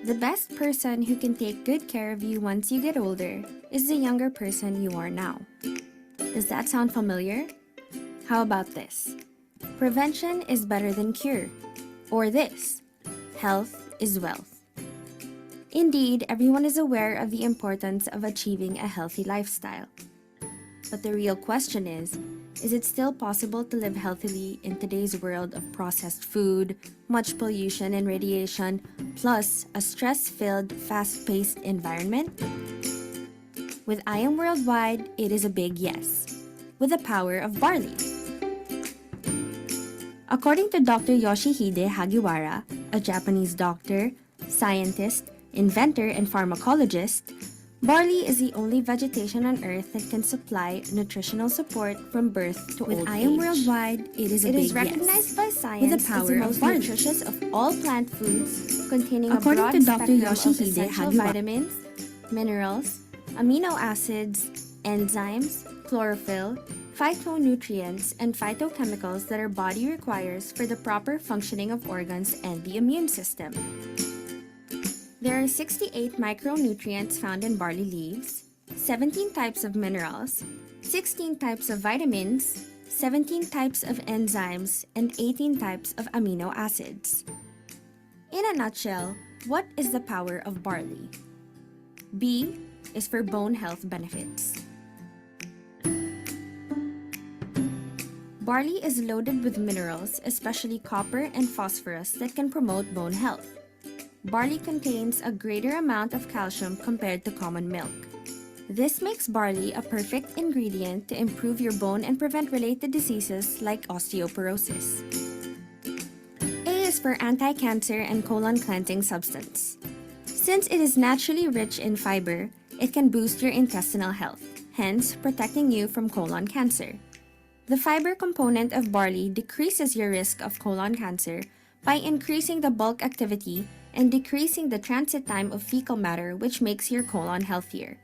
The best person who can take good care of you once you get older is the younger person you are now. Does that sound familiar? How about this? Prevention is better than cure. Or this, health is wealth. Indeed, everyone is aware of the importance of achieving a healthy lifestyle. But the real question is it still possible to live healthily in today's world of processed food, much pollution and radiation, plus a stress-filled, fast-paced environment? With I Am Worldwide, it is a big yes, with the power of barley. According to Dr. Yoshihide Hagiwara, a Japanese doctor, scientist, inventor, and pharmacologist, barley is the only vegetation on Earth that can supply nutritional support from birth to old age. With I Am Worldwide, it is a big yes. It is recognized by science with the power as the most nutritious of all plant foods, containing a broad spectrum of essential vitamins, minerals, amino acids, enzymes, chlorophyll, phytonutrients, and phytochemicals that our body requires for the proper functioning of organs and the immune system. There are 68 micronutrients found in barley leaves, 17 types of minerals, 16 types of vitamins, 17 types of enzymes, and 18 types of amino acids. In a nutshell, what is the power of barley? B is for bone health benefits. Barley is loaded with minerals, especially copper and phosphorus, that can promote bone health. Barley contains a greater amount of calcium compared to common milk. This makes barley a perfect ingredient to improve your bone and prevent related diseases like osteoporosis. A is for anti-cancer and colon cleansing substance. Since it is naturally rich in fiber, it can boost your intestinal health, hence protecting you from colon cancer. The fiber component of barley decreases your risk of colon cancer by increasing the bulk activity and decreasing the transit time of fecal matter, which makes your colon healthier.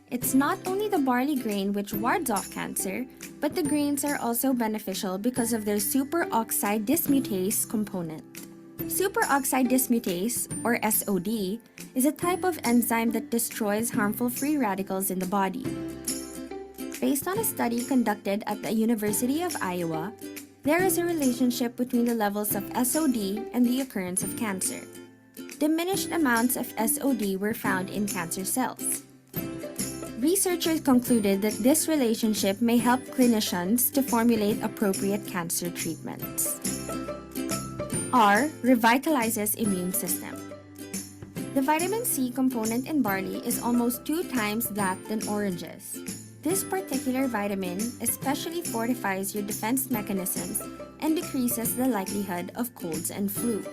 It's not only the barley grain which wards off cancer, but the grains are also beneficial because of their superoxide dismutase component. Superoxide dismutase, or SOD, is a type of enzyme that destroys harmful free radicals in the body. Based on a study conducted at the University of Iowa, there is a relationship between the levels of SOD and the occurrence of cancer. Diminished amounts of SOD were found in cancer cells. Researchers concluded that this relationship may help clinicians to formulate appropriate cancer treatments. R revitalizes immune system. The vitamin C component in barley is almost 2 times that than oranges. This particular vitamin especially fortifies your defense mechanisms and decreases the likelihood of colds and flu.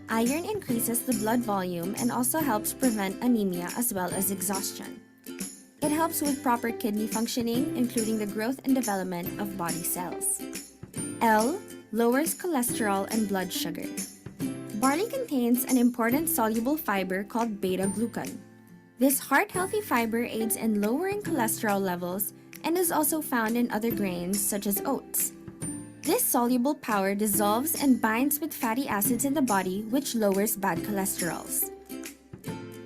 Iron increases the blood volume and also helps prevent anemia as well as exhaustion. It helps with proper kidney functioning, including the growth and development of body cells. L lowers cholesterol and blood sugar. Barley contains an important soluble fiber called beta-glucan. This heart-healthy fiber aids in lowering cholesterol levels and is also found in other grains such as oats. This soluble power dissolves and binds with fatty acids in the body, which lowers bad cholesterols.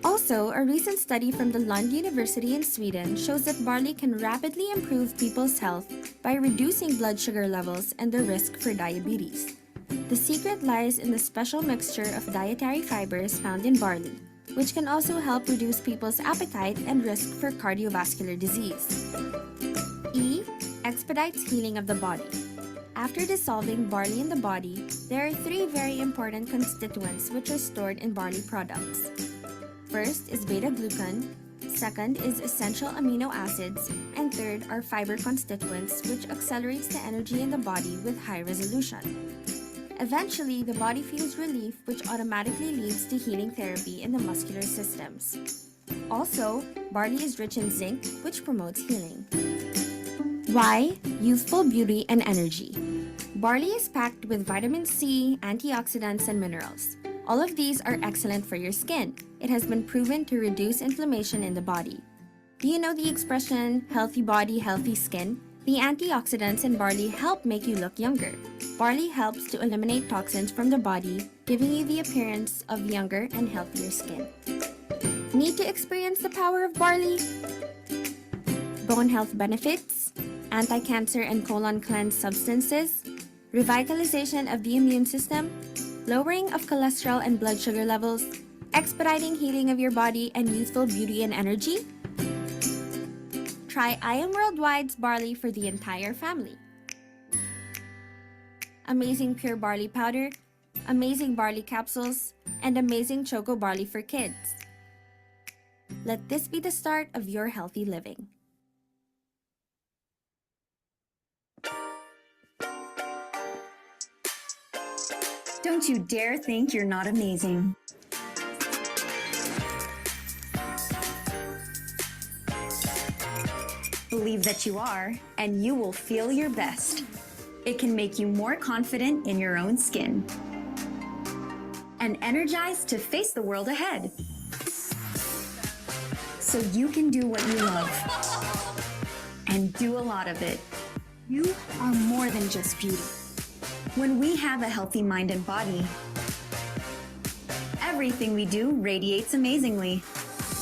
Also, a recent study from the Lund University in Sweden shows that barley can rapidly improve people's health by reducing blood sugar levels and the risk for diabetes. The secret lies in the special mixture of dietary fibers found in barley, which can also help reduce people's appetite and risk for cardiovascular disease. E expedites healing of the body. After dissolving barley in the body, there are 3 very important constituents which are stored in barley products. First is beta-glucan, second is essential amino acids, and third are fiber constituents which accelerates the energy in the body with high resolution. Eventually, the body feels relief, which automatically leads to healing therapy in the muscular systems. Also, barley is rich in zinc, which promotes healing. Y youthful beauty and energy. Barley is packed with vitamin C, antioxidants, and minerals. All of these are excellent for your skin. It has been proven to reduce inflammation in the body. Do you know the expression, healthy body, healthy skin? The antioxidants in barley help make you look younger. Barley helps to eliminate toxins from the body, giving you the appearance of younger and healthier skin. Need to experience the power of barley? Bone health benefits, anti-cancer and colon cleanse substances, revitalization of the immune system, lowering of cholesterol and blood sugar levels, expediting healing of your body and youthful beauty and energy? Try I Am Worldwide's barley for the entire family. Amazing pure barley powder, amazing barley capsules, and amazing choco barley for kids. Let this be the start of your healthy living. Don't you dare think you're not amazing. Believe that you are, and you will feel your best. It can make you more confident in your own skin and energized to face the world ahead. So you can do what you love and do a lot of it. You are more than just beauty. When we have a healthy mind and body, everything we do radiates amazingly.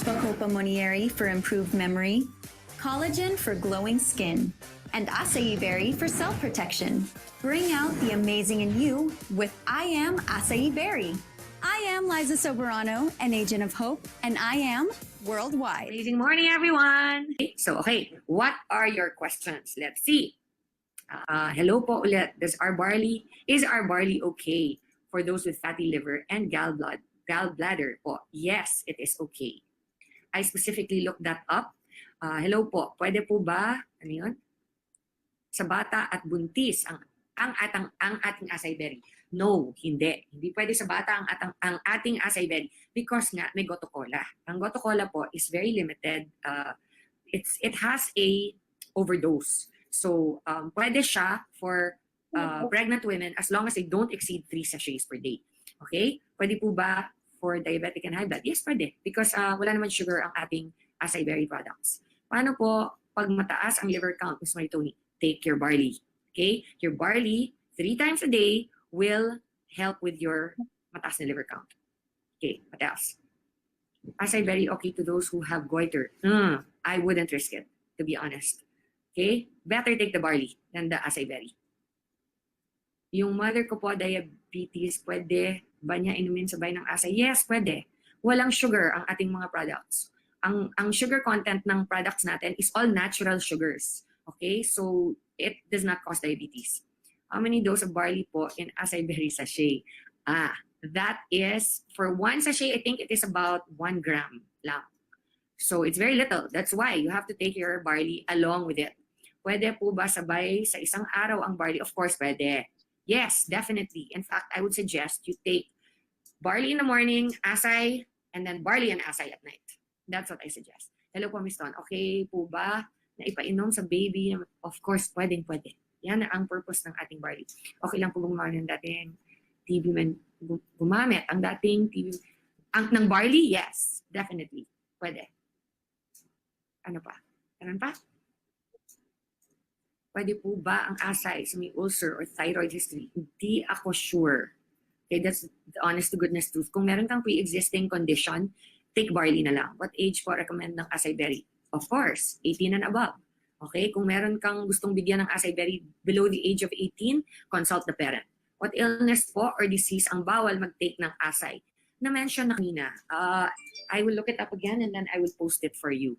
Bacopa Monieri for improved memory, collagen for glowing skin, and acai berry for cell protection. Bring out the amazing in you with I Am Acai Berry. I am Liza Soberano, an agent of hope, and I am worldwide. Amazing morning, everyone! Okay, what are your questions? Let's see. Hello po ulit. Is our barley okay for those with fatty liver and gallbladder po? Yes, it is okay. I specifically looked that up. Hello po, pwede po ba, ano yun? Sa bata at buntis ang ating acai berry? No, hindi. Hindi pwede sa bata ang ating acai berry because nga may goto cola. Ang goto cola po is very limited. It has a overdose. So, pwede siya for pregnant women as long as they don't exceed 3 sachets per day. Okay? Pwede po ba for diabetic and high blood? Yes, pwede. Because wala naman sugar ang ating acai berry products. Paano po pag mataas ang liver count, Ms. Maritoni? Take your barley. Okay? Your barley, 3 times a day, will help with your mataas na liver count. Okay, what else? Acai berry okay to those who have goiter. I wouldn't risk it, to be honest. Okay? Better take the barley than the acai berry. Yung mother ko po, diabetes, pwede ba niya inumin sabay ng acai? Yes, pwede. Walang sugar ang ating mga products. Ang sugar content ng products natin is all natural sugars. Okay? So, it does not cause diabetes. How many dose of barley po in acai berry sachet? That is, for 1 sachet, I think it is about 1 gram lang. So, it's very little. That's why you have to take your barley along with it. Pwede po ba sabay sa isang araw ang barley? Of course, pwede. Yes, definitely. In fact, I would suggest you take barley in the morning, acai, and then barley and acai at night. That's what I suggest. Hello po, Miss Ton. Okay po ba na ipainom sa baby? Of course, pwede. Yan ang purpose ng ating barley. Okay lang po gumamit ng dating TB gumamit ang dating TB ng barley? Yes, definitely. Pwede. Ano pa? Kanan pa? Pwede po ba ang acai sa may ulcer or thyroid history? Hindi ako sure. Okay, that's the honest to goodness truth. Kung meron kang pre-existing condition, take barley na lang. What age po recommend ng acai berry? Of course, 18 and above. Okay, kung meron kang gustong bigyan ng acai berry below the age of 18, consult the parent. What illness po or disease ang bawal mag-take ng acai? Na-mention na kanina. I will look it up again and then I will post it for you.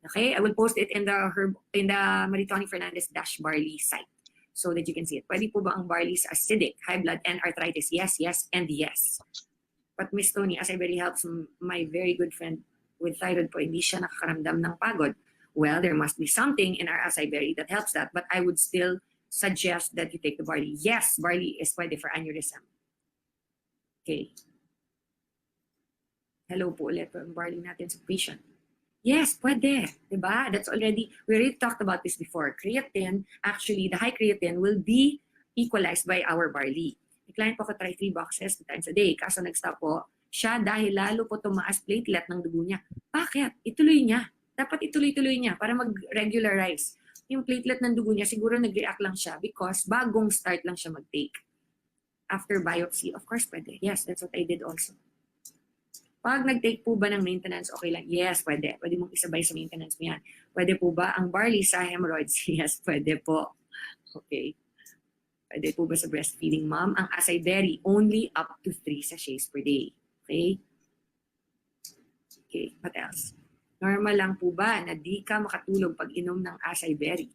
Okay, I will post it in the Maritoni Fernandez Barley site so that you can see it. Pwede po ba ang barley sa acidic, high blood, and arthritis? Yes, yes, and yes. But Miss Tony, acai berry helps my very good friend with thyroid po, hindi siya nakakaramdam ng pagod. Well, there must be something in our acai berry that helps that, but I would still suggest that you take the barley. Yes, barley is pwede for aneurysm. Okay. Hello po ulit po ang barley natin sa patient. Yes, pwede. Diba? That's already, we already talked about this before. Creatine, actually, the high creatine will be equalized by our barley. May client po ko try 3 boxes 2 times a day. Kaso nag-stop po siya dahil lalo po tumaas platelet ng dugo niya. Bakit? Ituloy niya. Dapat ituloy-tuloy niya para mag-regularize. yung platelet ng dugo niya, siguro nag-react lang siya because bagong start lang siya mag-take. After biopsy, of course, pwede. Yes, that's what I did also. Pag nag-take po ba ng maintenance, okay lang? Yes, pwede. Pwede mong isabay sa maintenance mo yan. Pwede po ba ang barley sa hemorrhoids? Yes, pwede po. Okay. Pwede po ba sa breastfeeding mom? Ang acai berry, only up to 3 sachets per day. Okay? Okay, what else? Normal lang po ba na di ka makatulog pag inom ng acai berry?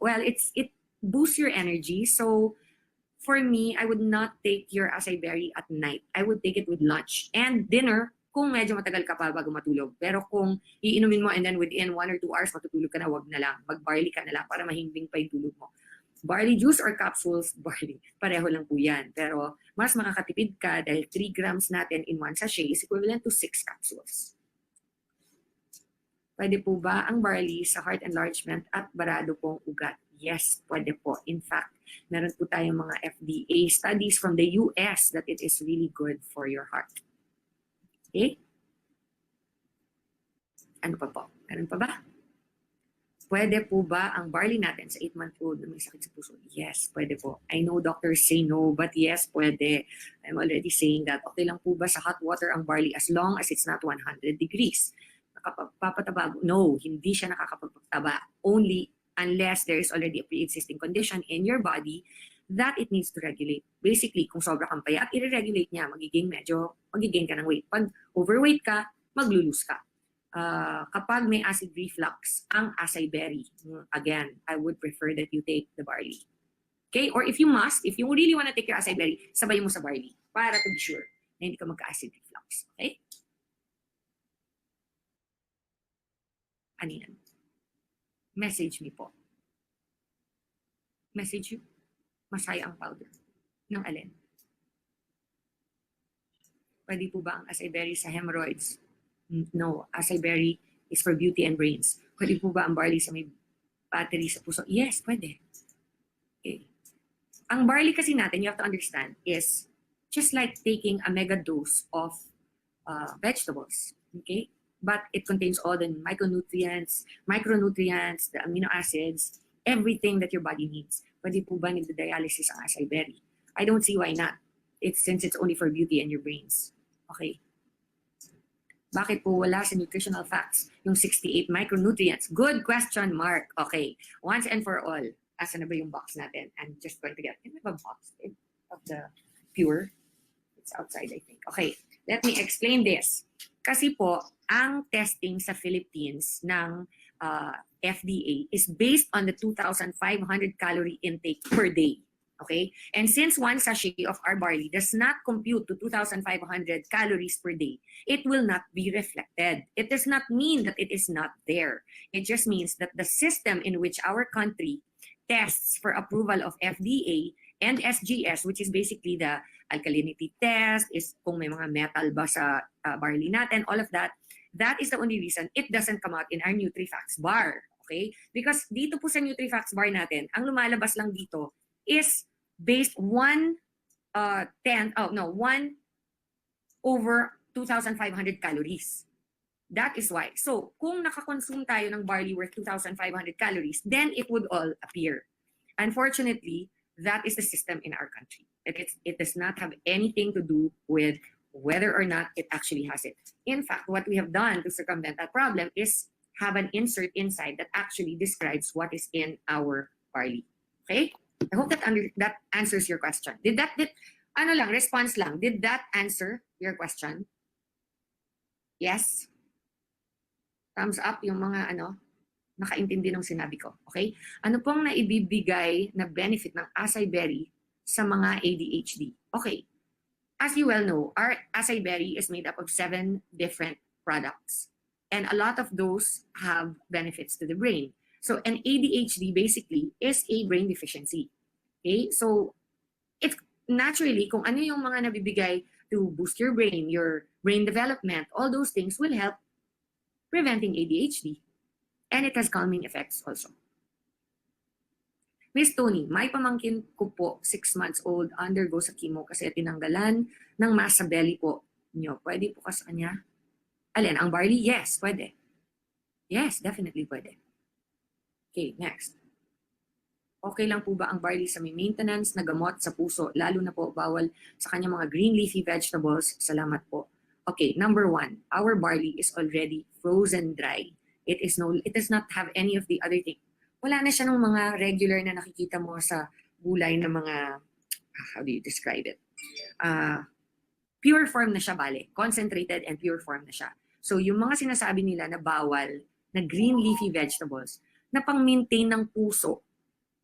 Well, it boosts your energy. So, for me, I would not take your acai berry at night. I would take it with lunch and dinner kung medyo matagal ka pa bago matulog. Pero kung iinumin mo and then within 1 or 2 hours matutulog ka na, wag na lang. Mag-barley ka na lang para mahimbing pa yung tulog mo. Barley juice or capsules, barley, pareho lang po yan. Pero mas makakatipid ka dahil 3 grams natin in 1 sachet is equivalent to 6 capsules. Pwede po ba ang barley sa heart enlargement at barado pong ugat? Yes, pwede po. In fact, meron po tayong mga FDA studies from the US that it is really good for your heart. Okay? Ano pa po? Meron pa ba? Pwede po ba ang barley natin sa 8-month-old na may sakit sa puso? Yes, pwede po. I know doctors say no, but yes, pwede. I'm already saying that. Okay lang po ba sa hot water ang barley as long as it's not 100 degrees? Nakapapataba? No, hindi siya nakakapagpataba. Only unless there is already a pre-existing condition in your body that it needs to regulate. Basically, kung sobra kang payat, i-regulate niya, magiging ka ng weight. Pag overweight ka, maglulose ka. Kapag may acid reflux, ang acai berry, again, I would prefer that you take the barley. Okay? Or if you really want to take your acai berry, sabay mo sa barley para to be sure na hindi ka magka-acid reflux. Okay? Ano yan? Message me po. Message you. Masaya ang powder. Ng alin? Pwede po ba ang acai berry sa hemorrhoids? No. Acai berry is for beauty and brains. Pwede po ba ang barley sa may battery sa puso? Yes, pwede. Okay. Ang barley kasi natin, you have to understand, is just like taking a mega dose of vegetables. Okay? But it contains all the micronutrients, the amino acids, everything that your body needs. Pwede po ba nagda-dialysis ang acai berry? I don't see why not. Since it's only for beauty and your brains. Okay. Bakit po wala sa nutritional facts yung 68 micronutrients? Good question, Mark. Okay. Once and for all, asa na ba yung box natin? I'm just going to get a box of the pure. It's outside, I think. Okay. Let me explain this. Kasi po, ang testing sa Philippines ng FDA is based on the 2,500 calorie intake per day. Okay? And since 1 sachet of our barley does not compute to 2,500 calories per day, it will not be reflected. It does not mean that it is not there. It just means that the system in which our country tests for approval of FDA and SGS, which is basically the alkalinity test, is kung may mga metal ba sa barley natin, all of that, that is the only reason it doesn't come out in our NutriFacts bar. Okay? Because dito po sa NutriFacts bar natin, ang lumalabas lang dito is based 1 over 2,500 calories. That is why. So, kung nakakonsume tayo ng barley worth 2,500 calories, then it would all appear. Unfortunately, that is the system in our country. It does not have anything to do with whether or not it actually has it. In fact, what we have done to circumvent that problem is have an insert inside that actually describes what is in our barley. Okay? I hope that answers your question. Response lang. Did that answer your question? Yes? Thumbs up yung mga nakaintindi ng sinabi ko. Okay? Ano pong naibibigay na benefit ng acai berry sa mga ADHD? Okay. As you well know, our acai berry is made up of 7 different products. And a lot of those have benefits to the brain. So an ADHD basically is a brain deficiency. Okay? So it's naturally, kung ano yung mga nabibigay to boost your brain development, all those things will help preventing ADHD. And it has calming effects also. Miss Tony, may pamangkin ko po, 6 months old, undergo sa chemo kasi tinanggalan ng mass sa belly po nyo. Pwede po ka sa kanya? Alin, ang barley? Yes, pwede. Yes, definitely pwede. Okay, next. Okay lang po ba ang barley sa may maintenance na gamot sa puso, lalo na po bawal sa kanyang mga green leafy vegetables? Salamat po. Okay, number 1, our barley is already frozen dry. It does not have any of the other thing. Wala na siya ng mga regular na nakikita mo sa gulay na mga, how do you describe it? Pure form na siya, bale. Concentrated and pure form na siya. So yung mga sinasabi nila na bawal na green leafy vegetables na pang-maintain ng puso,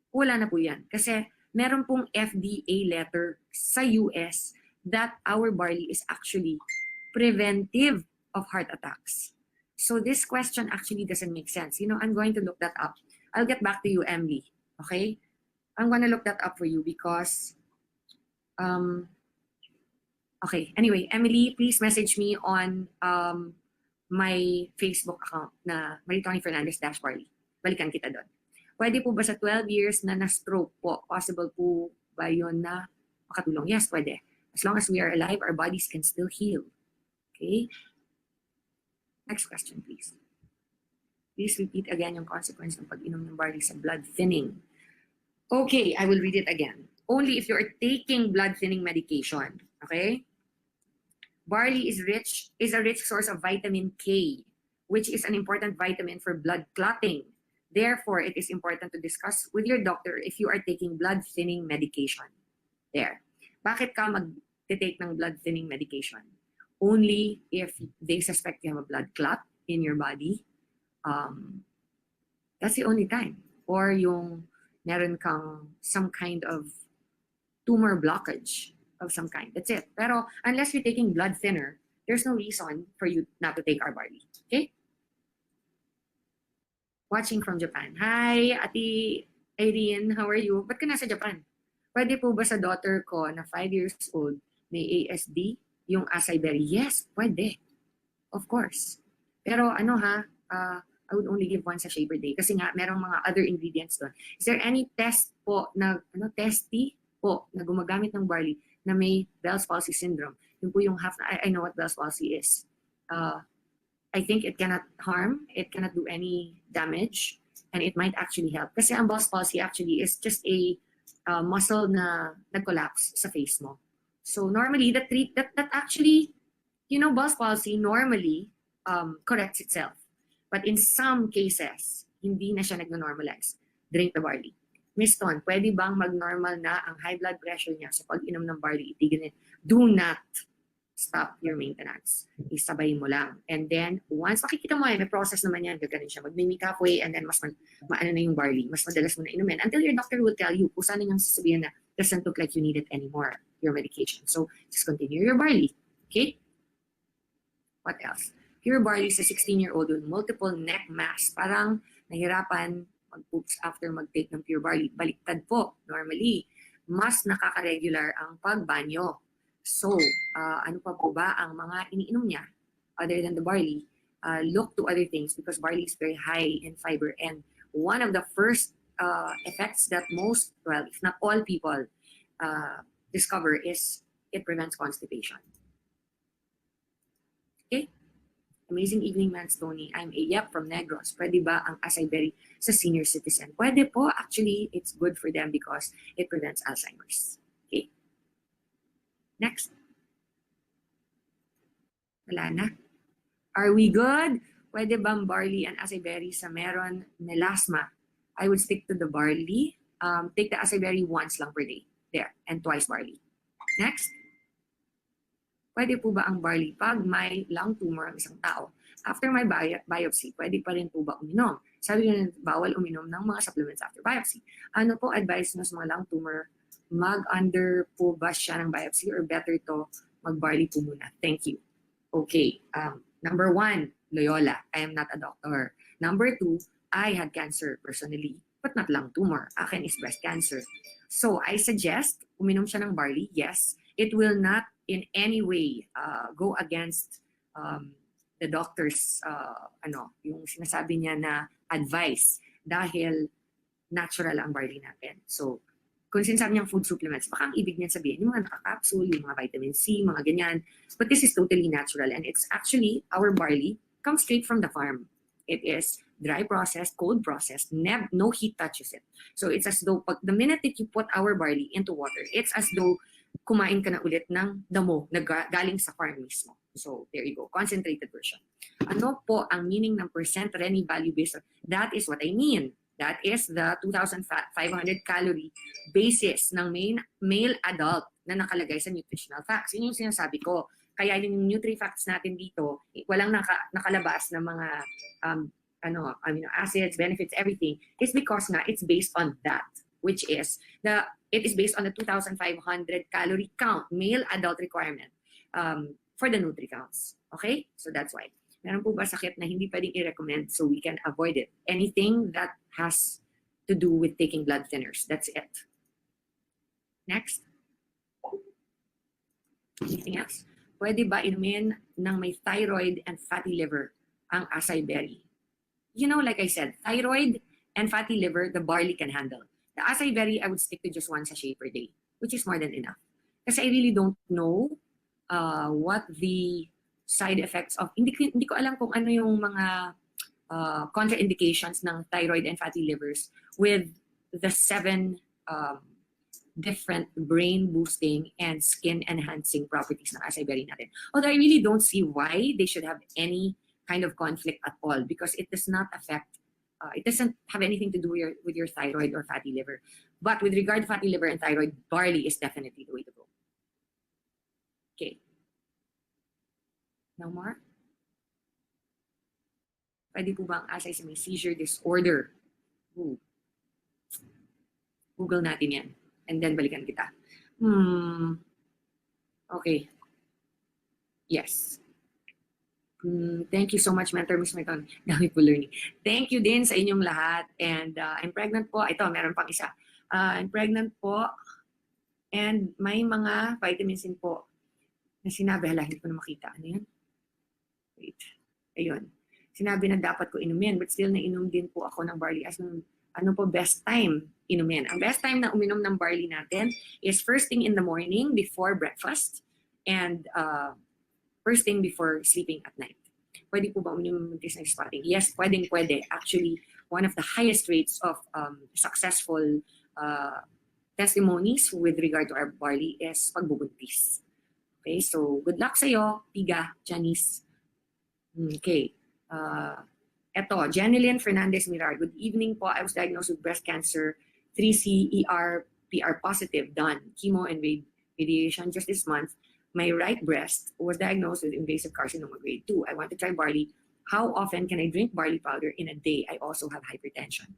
wala na po yan. Kasi meron pong FDA letter sa US that our barley is actually preventive of heart attacks. So this question actually doesn't make sense. You know, I'm going to look that up. I'll get back to you, Emily. Okay? I'm going to look that up for you because, okay. Anyway, Emily, please message me on my Facebook account na Maritoni Fernandez-Barley. Balikan kita doon. Pwede po ba sa 12 years na na-stroke po? Possible po ba yun na makatulong? Yes, pwede. As long as we are alive, our bodies can still heal. Okay? Next question, please. Please repeat again yung consequence ng pag-inom ng barley sa blood thinning. Okay, I will read it again. Only if you're taking blood thinning medication. Okay? Barley is a rich source of vitamin K, which is an important vitamin for blood clotting. Therefore, it is important to discuss with your doctor if you are taking blood thinning medication. There. Bakit ka mag-take ng blood thinning medication? Only if they suspect you have a blood clot in your body. That's the only time. Or yung meron kang some kind of tumor blockage of some kind. That's it. Pero unless you're taking blood thinner, there's no reason for you not to take our barley. Okay? Watching from Japan. Hi, Ate Irene. How are you? Ba't ka nasa Japan? Pwede po ba sa daughter ko na 5 years old may ASD? Yung acai berry? Yes, pwede. Of course. Pero ano ha, I would only give one sachet per day kasi nga merong mga other ingredients doon. Is there any test po na, testy po na gumagamit ng barley na may Bell's palsy syndrome? Yun po yung I know what Bell's palsy is. I think it cannot harm, it cannot do any damage, and it might actually help. Kasi ang Bell's palsy actually is just a muscle na nag-collapse sa face mo. So normally, that actually, you know, Bell's palsy normally corrects itself. But in some cases, hindi na siya nag-normalize. Drink the barley. Miss Ton, pwede bang mag-normal na ang high blood pressure niya sa pag-inom ng barley? Itigil. Do not stop your maintenance. Isabay mo lang. And then, once makikita mo, may process naman yan, gaganin siya. Mag-mimic halfway, and then mas maano na yung barley. Mas madalas mo na inumin. Until your doctor will tell you kung saan niyang sasabihin na doesn't look like you need it anymore, your medication. So, just continue your barley. Okay? What else? Pure barley sa 16-year-old with multiple neck mass. Parang nahirapan mag-poops after mag-take ng pure barley. Baliktad po. Normally, mas nakaka-regular ang pagbanyo. So, ano pa po ba ang mga iniinom niya other than the barley? Look to other things because barley is very high in fiber. And one of the first effects that most, well, if not all people discover is it prevents constipation. Okay? Amazing evening, Mans Tony. I'm Ayap from Negros. Pwede ba ang acai berry sa senior citizen? Pwede po. Actually, it's good for them because it prevents Alzheimer's. Okay? Next. Wala na. Are we good? Pwede bang barley and acai berry sa meron melasma? I would stick to the barley. Take the acai berry once lang per day. There. And twice barley. Next. Pwede po ba ang barley pag may lung tumor ang isang tao? After my biopsy, pwede pa rin po ba uminom? Sabi nyo, bawal uminom ng mga supplements after biopsy. Ano po advice nyo sa mga lung tumor? Mag-under po ba siya ng biopsy or better to mag-barley po muna? Thank you. Okay. Number 1, Loyola. I am not a doctor. Number 2, I had cancer personally, but not lung tumor. Akin is breast cancer. So I suggest uminom siya ng barley. Yes, it will not in any way go against the doctor's yung sinasabi niya na advice dahil natural ang barley natin. So kung sinasabi niyang food supplements, baka ang ibig niya sabihin yung mga nakakapsule, yung mga vitamin C, mga ganyan. But this is totally natural and it's actually, our barley comes straight from the farm. It is dry processed, cold processed, no heat touches it. So it's as though the minute that you put our barley into water, it's as though kumain ka na ulit ng damo na galing sa farm mismo. So there you go, concentrated version. Ano po ang meaning ng percent Rennie value based? That is what I mean. That is the 2,500 calorie basis ng male adult na nakalagay sa nutritional facts. Yun yung sinasabi ko. Kaya yung Nutri-Facts natin dito, walang nakalabas na mga amino acids, benefits, everything, is because nga it's based on that, which is it is based on the 2,500 calorie count, male adult requirement for the Nutri-Counts. Okay? So that's why. Meron po ba sakit na hindi pwedeng i-recommend so we can avoid it? Anything that has to do with taking blood thinners. That's it. Next. Anything else? Pwede ba inumin ng may thyroid and fatty liver ang acai berry? You know, like I said, thyroid and fatty liver, the barley can handle. The acai berry, I would stick to just 1 sachet per day, which is more than enough. Kasi I really don't know what the side effects of, hindi ko alam kung ano yung mga contraindications ng thyroid and fatty livers with the 7 different brain boosting and skin enhancing properties ng acai berry natin. Although I really don't see why they should have any kind of conflict at all, because it does not affect, it doesn't have anything to do with your thyroid or fatty liver. But with regard to fatty liver and thyroid, barley is definitely the way to go. Okay. No more? Pwede po ba ang acai sa may seizure disorder? Ooh. Google natin yan. And then balikan kita. Okay. Yes. Thank you so much, Mentor Miss Meton. Dami po learning. Thank you din sa inyong lahat. And I'm pregnant po. Ito, meron pang isa. I'm pregnant po. And may mga vitamins din po na sinabi. Hala, hindi ko na makita. Ano yan? Wait. Ayun. Sinabi na dapat ko inumin. But still, nainom din po ako ng barley. As ano po best time inumin? Ang best time na uminom ng barley natin is first thing in the morning before breakfast and first thing before sleeping at night. Pwede po ba uminom ng tisang spotting? Yes, pwede. Actually, one of the highest rates of successful testimonies with regard to our barley is pagbubuntis. Okay, so good luck sa'yo, Piga, Janice. Okay. Eto, Janilyn Fernandez Mirar. Good evening po. I was diagnosed with breast cancer, 3C ER PR positive, done chemo and radiation just this month. My right breast was diagnosed with invasive carcinoma grade 2. I want to try barley. How often can I drink barley powder in a day? I also have hypertension.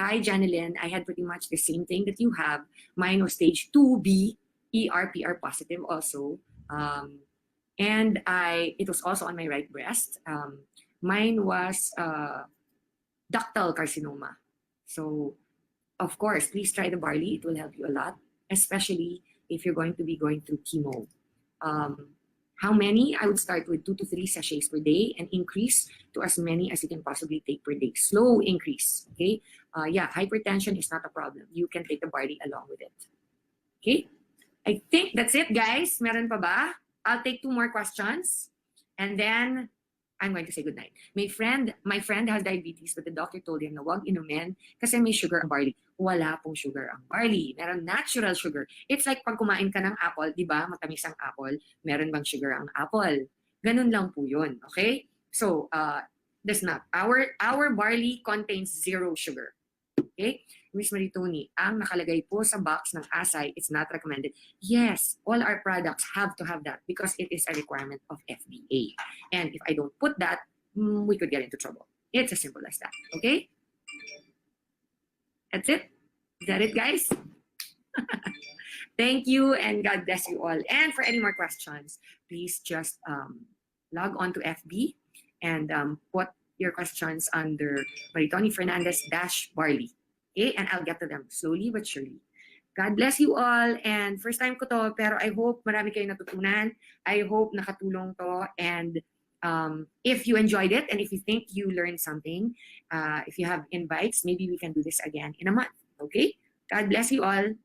Hi, Janilyn. I had pretty much the same thing that you have. Mine was stage 2B, ER PR positive also. And it was also on my right breast. Mine was ductal carcinoma. So, of course, please try the barley. It will help you a lot, especially if you're going to be going through chemo. How many? I would start with 2 to 3 sachets per day and increase to as many as you can possibly take per day. Slow increase, okay? Yeah, hypertension is not a problem. You can take the barley along with it. Okay? I think that's it, guys. Meron pa ba? I'll take 2 more questions and then I'm going to say goodnight. My friend has diabetes but the doctor told him na wag inumin kasi may sugar ang barley. Wala pong sugar ang barley. Meron natural sugar. It's like pag kumain ka ng apple, di ba? Matamis ang apple. Meron bang sugar ang apple? Ganun lang po yun. Okay? So, that's not. Our barley contains 0 sugar. Okay? Miss Maritoni, ang nakalagay po sa box ng acai, it's not recommended. Yes, all our products have to have that because it is a requirement of FDA. And if I don't put that, we could get into trouble. It's as simple as that. Okay? That's it. Is that it, guys? Thank you and God bless you all. And for any more questions, please just log on to FB and put your questions under Maritoni Fernandez-Barley. Okay, and I'll get to them slowly but surely. God bless you all. And first time ko to, pero I hope marami kayong natutunan. I hope nakatulong to. And if you enjoyed it and if you think you learned something, if you have invites, maybe we can do this again in a month. Okay? God bless you all.